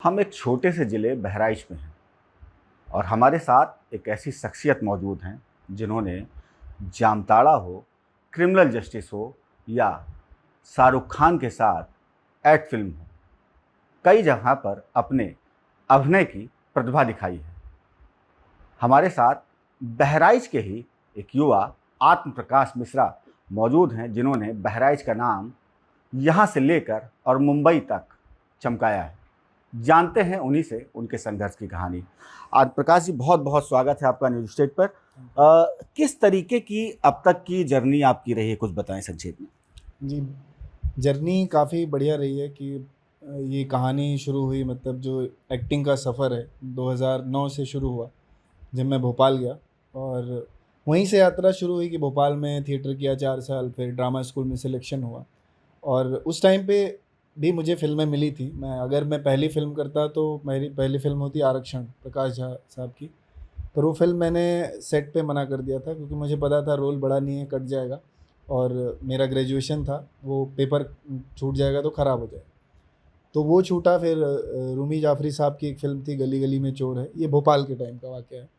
हम एक छोटे से ज़िले बहराइच में हैं और हमारे साथ एक ऐसी शख्सियत मौजूद हैं जिन्होंने जामताड़ा हो, क्रिमिनल जस्टिस हो या शाहरुख खान के साथ एड फिल्म हो, कई जगह पर अपने अभिनय की प्रतिभा दिखाई है। हमारे साथ बहराइच के ही एक युवा आत्म प्रकाश मिश्रा मौजूद हैं जिन्होंने बहराइच का नाम यहाँ से लेकर और मुंबई तक चमकाया है। जानते हैं उन्हीं से उनके संघर्ष की कहानी। आज प्रकाश जी, बहुत बहुत स्वागत है आपका न्यूज स्टेट पर। किस तरीके की अब तक की जर्नी आपकी रही है, कुछ बताएं संक्षेप में। जी, जर्नी काफ़ी बढ़िया रही है कि ये कहानी शुरू हुई, मतलब जो एक्टिंग का सफ़र है 2009 से शुरू हुआ जब मैं भोपाल गया, और वहीं से यात्रा शुरू हुई कि भोपाल में थिएटर किया 4 साल, फिर ड्रामा स्कूल में सिलेक्शन हुआ। और उस टाइम पे भी मुझे फ़िल्में मिली थी। अगर मैं पहली फ़िल्म करता तो मेरी पहली फ़िल्म होती आरक्षण, प्रकाश झा साहब की। पर वो फ़िल्म मैंने सेट पे मना कर दिया था क्योंकि मुझे पता था रोल बड़ा नहीं है, कट जाएगा, और मेरा ग्रेजुएशन था, वो पेपर छूट जाएगा तो ख़राब हो जाएगा। तो वो छूटा। फिर रूमी जाफ़री साहब की एक फ़िल्म थी गली गली में चोर है, ये भोपाल के टाइम का वाक़या है।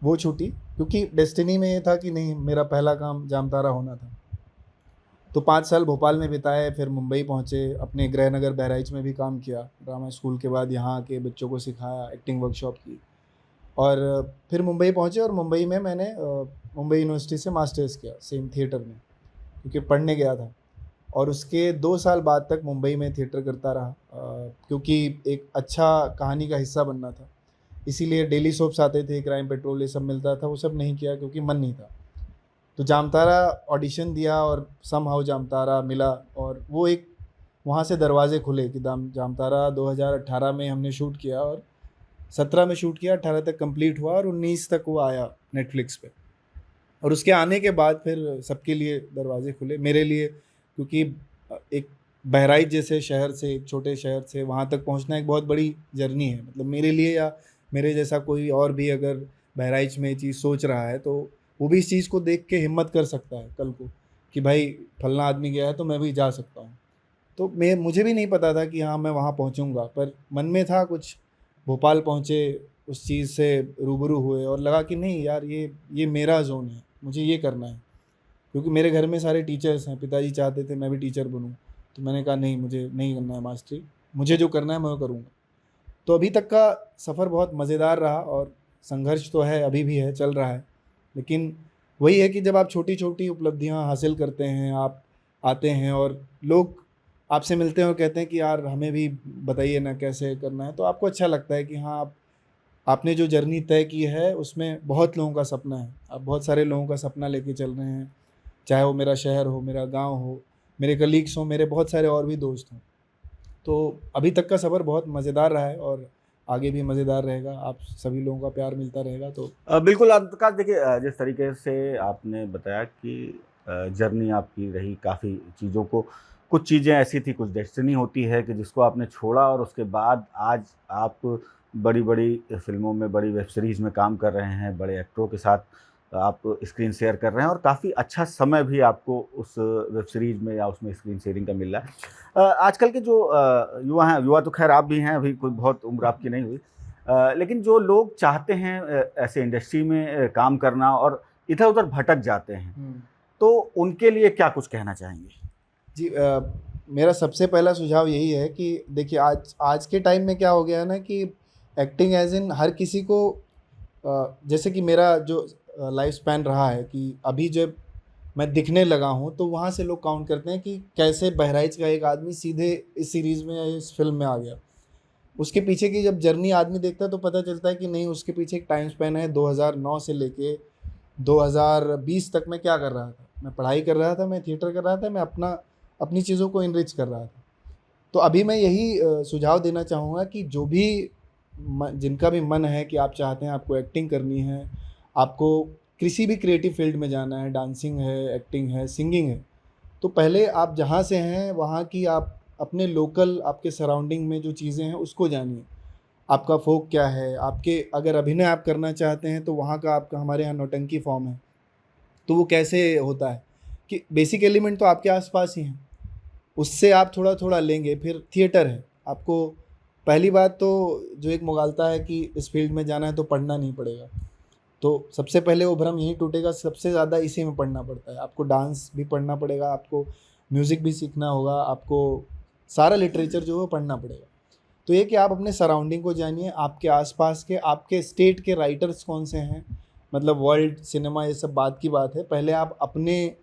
वो छूटी क्योंकि डेस्टिनी में ये था कि नहीं, मेरा पहला काम जामतारा होना था। तो 5 साल भोपाल में बिताए, फिर मुंबई पहुँचे, अपने गृहनगर बहराइच में भी काम किया। ड्रामा स्कूल के बाद यहाँ आके बच्चों को सिखाया, एक्टिंग वर्कशॉप की, और फिर मुंबई पहुँचे। और मुंबई में मैंने मुंबई यूनिवर्सिटी से मास्टर्स किया सेम थिएटर में, क्योंकि पढ़ने गया था। और उसके 2 साल बाद तक मुंबई में थिएटर करता रहा, क्योंकि एक अच्छा कहानी का हिस्सा बनना था। इसीलिए डेली सोप्स आते थे, क्राइम पेट्रोल ये सब मिलता था, वो सब नहीं किया क्योंकि मन नहीं था। तो जामतारा ऑडिशन दिया और समहाउ जामतारा मिला, और वो एक वहाँ से दरवाजे खुले कि जामतारा 2018 में हमने शूट किया, और 17 में शूट किया, 18 तक कंप्लीट हुआ, और 19 तक वो आया नेटफ्लिक्स पे। और उसके आने के बाद फिर सबके लिए दरवाजे खुले, मेरे लिए, क्योंकि एक बहराइच जैसे शहर से, एक छोटे शहर से वहाँ तक पहुँचना एक बहुत बड़ी जर्नी है। मतलब मेरे लिए, या मेरे जैसा कोई और भी अगर बहराइच में ये चीज़ सोच रहा है, तो वो भी इस चीज़ को देख के हिम्मत कर सकता है कल को कि भाई फलना आदमी गया है तो मैं भी जा सकता हूँ। तो मुझे भी नहीं पता था कि हाँ मैं वहाँ पहुँचूँगा, पर मन में था कुछ। भोपाल पहुँचे, उस चीज़ से रूबरू हुए, और लगा कि नहीं यार, ये मेरा ज़ोन है, मुझे ये करना है। क्योंकि मेरे घर में सारे टीचर्स हैं, पिताजी चाहते थे मैं भी टीचर बनूँ, तो मैंने कहा नहीं, मुझे नहीं करना है मास्टरी, मुझे जो करना है मैं वो करूँगा। तो अभी तक का सफ़र बहुत मज़ेदार रहा, और संघर्ष तो है, अभी भी है, चल रहा है। लेकिन वही है कि जब आप छोटी-छोटी उपलब्धियाँ हासिल करते हैं, आप आते हैं और लोग आपसे मिलते हैं और कहते हैं कि यार हमें भी बताइए ना कैसे करना है, तो आपको अच्छा लगता है कि हाँ, आपने जो जर्नी तय की है उसमें बहुत लोगों का सपना है। आप बहुत सारे लोगों का सपना लेके चल रहे हैं, चाहे वो मेरा शहर हो, मेरा गाँव हो, मेरे कलीग्स हों, मेरे बहुत सारे और भी दोस्त हों। तो अभी तक का सफ़र बहुत मज़ेदार रहा है, और आगे भी मज़ेदार रहेगा। आप सभी लोगों का प्यार मिलता रहेगा तो। बिल्कुल प्रकाश, देखिए, जिस तरीके से आपने बताया कि जर्नी आपकी रही काफ़ी चीज़ों को, कुछ चीज़ें ऐसी थी, कुछ डेस्टिनी होती है कि जिसको आपने छोड़ा और उसके बाद आज आप बड़ी बड़ी फिल्मों में, बड़ी वेब सीरीज़ में काम कर रहे हैं, बड़े एक्टरों के साथ आप स्क्रीन शेयर कर रहे हैं और काफ़ी अच्छा समय भी आपको उस वेब सीरीज़ में या उसमें स्क्रीन शेयरिंग का मिल रहा है। आजकल के जो युवा हैं, युवा तो खैर आप भी हैं, अभी कोई बहुत उम्र आपकी नहीं हुई, लेकिन जो लोग चाहते हैं ऐसे इंडस्ट्री में काम करना और इधर-उधर भटक जाते हैं, तो उनके लिए क्या कुछ कहना चाहेंगे? जी, मेरा सबसे पहला सुझाव यही है कि देखिए, आज आज के टाइम में क्या हो गया है ना कि एक्टिंग एज़ इन हर किसी को, जैसे कि मेरा जो लाइफ स्पैन रहा है कि अभी जब मैं दिखने लगा हूँ, तो वहाँ से लोग काउंट करते हैं कि कैसे बहराइच का एक आदमी सीधे इस सीरीज़ में या इस फ़िल्म में आ गया। उसके पीछे की जब जर्नी आदमी देखता है तो पता चलता है कि नहीं, उसके पीछे एक टाइम स्पैन है। 2009 से लेके 2020 तक मैं क्या कर रहा था? मैं पढ़ाई कर रहा था, मैं थिएटर कर रहा था, मैं अपनी चीज़ों को इनरिच कर रहा था। तो अभी मैं यही सुझाव देना चाहूँगा कि जो भी जिनका भी मन है कि आप चाहते हैं आपको एक्टिंग करनी है, आपको किसी भी क्रिएटिव फील्ड में जाना है, डांसिंग है, एक्टिंग है, सिंगिंग है, तो पहले आप जहाँ से हैं वहाँ की आप अपने लोकल, आपके सराउंडिंग में जो चीज़ें हैं उसको जानिए। आपका फ़ोक क्या है? आपके अगर अभिनय आप करना चाहते हैं तो वहाँ का आपका, हमारे यहाँ नौटंकी फ़ॉर्म है, तो वो कैसे होता है कि बेसिक एलिमेंट तो आपके आस-पास ही हैं। उससे आप थोड़ा-थोड़ा लेंगे, फिर थिएटर है। आपको पहली बात तो जो एक मुगालता है कि इस फील्ड में जाना है तो पढ़ना नहीं पड़ेगा, तो सबसे पहले वो भ्रम यहीं टूटेगा। सबसे ज़्यादा इसी में पढ़ना पड़ता है। आपको डांस भी पढ़ना पड़ेगा, आपको म्यूज़िक भी सीखना होगा, आपको सारा लिटरेचर जो है वो पढ़ना पड़ेगा। तो ये कि आप अपने सराउंडिंग को जानिए, आपके आसपास के, आपके स्टेट के राइटर्स कौन से हैं, मतलब वर्ल्ड सिनेमा, ये सब बात की बात है। पहले आप अपने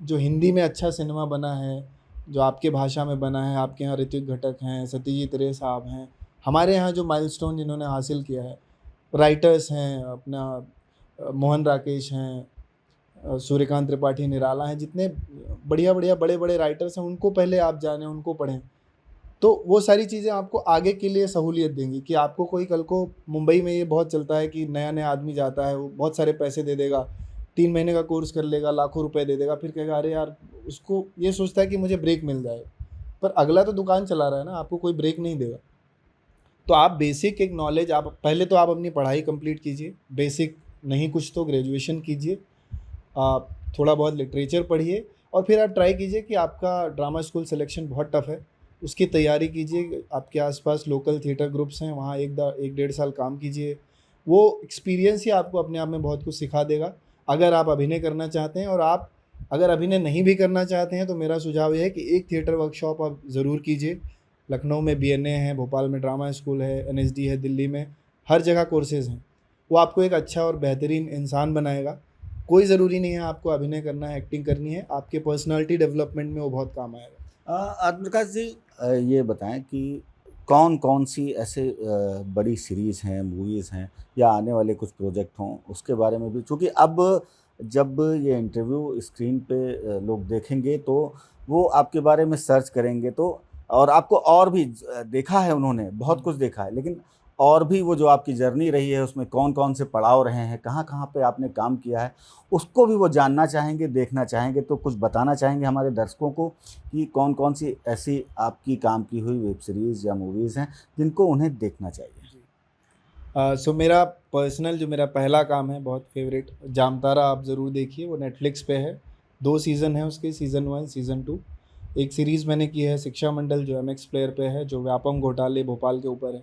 जो हिंदी में अच्छा सिनेमा बना है, जो आपके भाषा में बना है, आपके यहाँ ऋत्विक घटक हैं, सत्यजीत रे साहब हैं, हमारे यहाँ जो माइलस्टोन जिन्होंने हासिल किया है, राइटर्स हैं अपना मोहन राकेश हैं, सूर्यकांत त्रिपाठी निराला हैं, जितने बढ़िया बढ़िया बड़े बड़े राइटर्स हैं, उनको पहले आप जानें, उनको पढ़ें। तो वो सारी चीज़ें आपको आगे के लिए सहूलियत देंगी कि आपको कोई कल को, मुंबई में ये बहुत चलता है कि नया नया आदमी जाता है, वो बहुत सारे पैसे दे देगा, 3 महीने का कोर्स कर लेगा, लाखों रुपए दे देगा, फिर कहेगा अरे यार, उसको ये सोचता है कि मुझे ब्रेक मिल जाए, पर अगला तो दुकान चला रहा है ना, आपको कोई ब्रेक नहीं देगा। तो आप बेसिक एक नॉलेज, आप पहले तो आप अपनी पढ़ाई कंप्लीट कीजिए, बेसिक नहीं कुछ तो ग्रेजुएशन कीजिए, आप थोड़ा बहुत लिटरेचर पढ़िए, और फिर आप ट्राई कीजिए कि आपका ड्रामा स्कूल सिलेक्शन बहुत टफ है, उसकी तैयारी कीजिए। आपके आसपास लोकल थिएटर ग्रुप्स हैं, वहाँ 1-1.5 साल काम कीजिए। वो एक्सपीरियंस ही आपको अपने आप में बहुत कुछ सिखा देगा। अगर आप अभिनय करना चाहते हैं, और आप अगर अभिनय नहीं भी करना चाहते हैं, तो मेरा सुझाव ये है कि एक थिएटर वर्कशॉप आप ज़रूर कीजिए। लखनऊ में BNA है, भोपाल में ड्रामा स्कूल है, NSD है, दिल्ली में हर जगह कोर्सेज़ हैं। वो आपको एक अच्छा और बेहतरीन इंसान बनाएगा। कोई ज़रूरी नहीं है आपको अभिनय करना है, एक्टिंग करनी है, आपके पर्सनालिटी डेवलपमेंट में वो बहुत काम आएगा। आत्मप्रकाश जी, ये बताएं कि कौन कौन सी ऐसे बड़ी सीरीज़ हैं, मूवीज़ हैं, या आने वाले कुछ प्रोजेक्ट हों, उसके बारे में भी, चूँकि अब जब ये इंटरव्यू स्क्रीन पे लोग देखेंगे तो वो आपके बारे में सर्च करेंगे, तो और आपको और भी देखा है, उन्होंने बहुत कुछ देखा है, लेकिन और भी वो जो आपकी जर्नी रही है उसमें कौन कौन से पड़ाव रहे हैं, कहाँ कहाँ पे आपने काम किया है, उसको भी वो जानना चाहेंगे, देखना चाहेंगे। तो कुछ बताना चाहेंगे हमारे दर्शकों को कि कौन कौन सी ऐसी आपकी काम की हुई वेब सीरीज़ या मूवीज़ हैं जिनको उन्हें देखना चाहिए? सो मेरा पर्सनल जो मेरा पहला काम है, बहुत फेवरेट, जामतारा, आप ज़रूर देखिए। वो नेटफ्लिक्स पे है, 2 सीज़न है उसके, सीज़न 1 सीज़न 2। एक सीरीज़ मैंने की है शिक्षा मंडल, जो MX प्लेयर पे है, जो व्यापम घोटाले भोपाल के ऊपर है।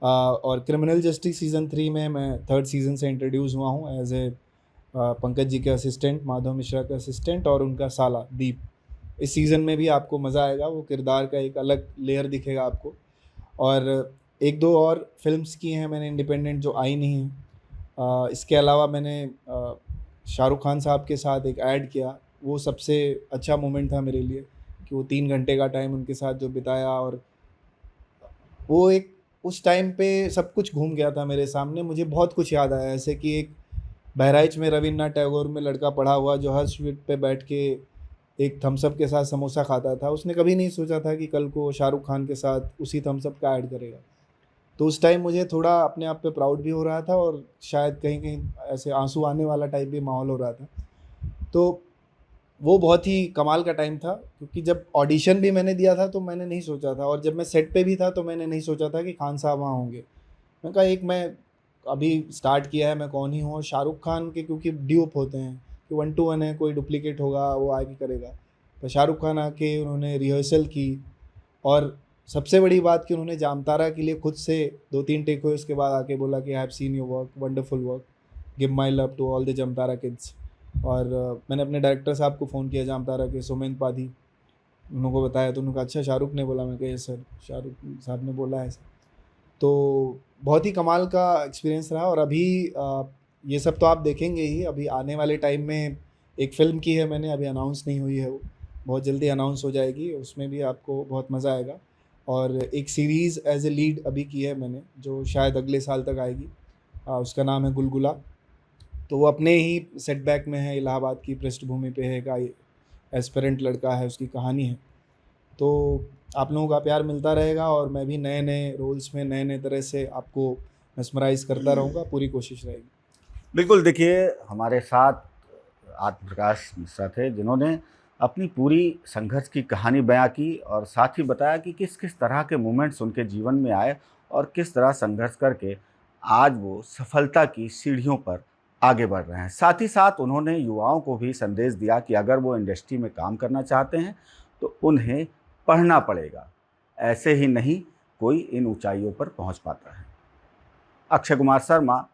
और क्रिमिनल जस्टिस सीज़न 3 में मैं 3rd सीज़न से इंट्रोड्यूस हुआ हूँ एज ए पंकज जी के असिस्टेंट, माधव मिश्रा के असिस्टेंट, और उनका साला दीप। इस सीज़न में भी आपको मज़ा आएगा, वो किरदार का एक अलग लेयर दिखेगा आपको। और 1-2 और फिल्म्स की हैं मैंने इंडिपेंडेंट, जो आई नहीं हैं। इसके अलावा मैंने शाहरुख खान साहब के साथ एक ऐड किया, वो सबसे अच्छा मोमेंट था मेरे लिए, कि वो 3 घंटे का टाइम उनके साथ जो बिताया, और वो एक, उस टाइम पे सब कुछ घूम गया था मेरे सामने। मुझे बहुत कुछ याद आया, ऐसे कि एक बहराइच में रविन्द्रनाथ टैगोर में लड़का पढ़ा हुआ, जो हर सीट पे बैठ के एक थम्स अप के साथ समोसा खाता था, उसने कभी नहीं सोचा था कि कल को शाहरुख खान के साथ उसी थम्स अप का ऐड करेगा। तो उस टाइम मुझे थोड़ा अपने आप पे प्राउड भी हो रहा था, और शायद कहीं कहीं ऐसे आंसू आने वाला टाइप भी माहौल हो रहा था। तो वो बहुत ही कमाल का टाइम था, क्योंकि जब ऑडिशन भी मैंने दिया था तो मैंने नहीं सोचा था, और जब मैं सेट पे भी था तो मैंने नहीं सोचा था कि खान साहब वहाँ होंगे। मैंने कहा एक मैं अभी स्टार्ट किया है, मैं कौन ही हूँ, और शाहरुख खान के क्योंकि ड्यूप होते हैं कि 1 to 1 है, कोई डुप्लीकेट होगा वो आगे करेगा। तो शाहरुख खान आके उन्होंने रिहर्सल की, और सबसे बड़ी बात कि उन्होंने जामतारा के लिए खुद से 2-3 टेक हुए, उसके बाद आके बोला कि I have seen your work, wonderful work, give my love to all the Jamtara kids. और मैंने अपने डायरेक्टर साहब को फ़ोन किया, जामतारा के सोमेंद्र पाधी, उनको बताया, तो उन्होंने कहा अच्छा शाहरुख ने बोला। मैं कहा सर, शाहरुख साहब ने बोला है। तो बहुत ही कमाल का एक्सपीरियंस रहा। और अभी ये सब तो आप देखेंगे ही, अभी आने वाले टाइम में एक फ़िल्म की है मैंने, अभी अनाउंस नहीं हुई है, वो बहुत जल्दी अनाउंस हो जाएगी, उसमें भी आपको बहुत मज़ा आएगा। और एक सीरीज़ एज ए लीड अभी की है मैंने, जो शायद अगले साल तक आएगी, उसका नाम है गुलगुला। तो वो अपने ही सेटबैक में है, इलाहाबाद की पृष्ठभूमि पे है, का एस्पिरेंट लड़का है, उसकी कहानी है। तो आप लोगों का प्यार मिलता रहेगा, और मैं भी नए नए रोल्स में नए नए तरह से आपको मेस्मराइज़ करता रहूँगा, पूरी कोशिश रहेगी। बिल्कुल, देखिए हमारे साथ आत्मप्रकाश मिश्रा थे, जिन्होंने अपनी पूरी संघर्ष की कहानी बयां की, और साथ ही बताया कि किस किस तरह के मोमेंट्स उनके जीवन में आए, और किस तरह संघर्ष करके आज वो सफलता की सीढ़ियों पर आगे बढ़ रहे हैं। साथ ही साथ उन्होंने युवाओं को भी संदेश दिया कि अगर वो इंडस्ट्री में काम करना चाहते हैं तो उन्हें पढ़ना पड़ेगा, ऐसे ही नहीं कोई इन ऊंचाइयों पर पहुंच पाता है। Akshay Kumar Sharma,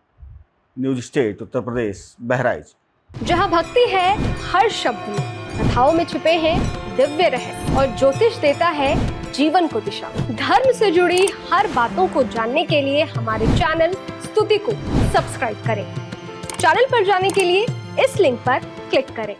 news state, Uttar Pradesh, Bahraich. जहाँ भक्ति है हर शब्द में, कथाओं में छुपे हैं दिव्य रहस्य और ज्योतिष देता है जीवन को दिशा। धर्म से जुड़ी हर बातों को जानने के लिए हमारे चैनल स्तुति को सब्सक्राइब करें। चैनल पर जाने के लिए इस लिंक पर क्लिक करें।